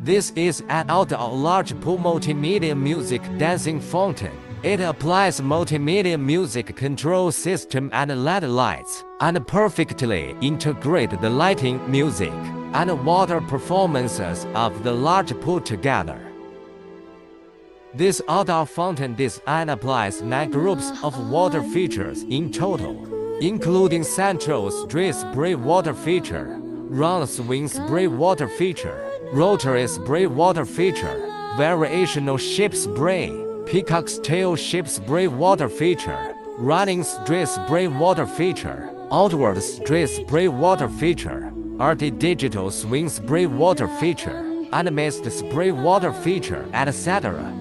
This is an outdoor large pool multimedia music dancing fountain. It applies multimedia music control system and LED lights, and perfectly integrate the lighting, music, and water performances of the large pool together. This outdoor fountain design applies 9 groups of water features in total, including Central Street Spray Water Feature, Round Swing Spray Water Feature, Rotary Spray Water Feature, Variational Shape Spray, Peacock Tail Shape Spray Water Feature, Running Straight Spray Water Feature, Outward Straight Spray Water Feature, RT Digital Swing Spray Water Feature, and Mist Spray Water Feature, etc.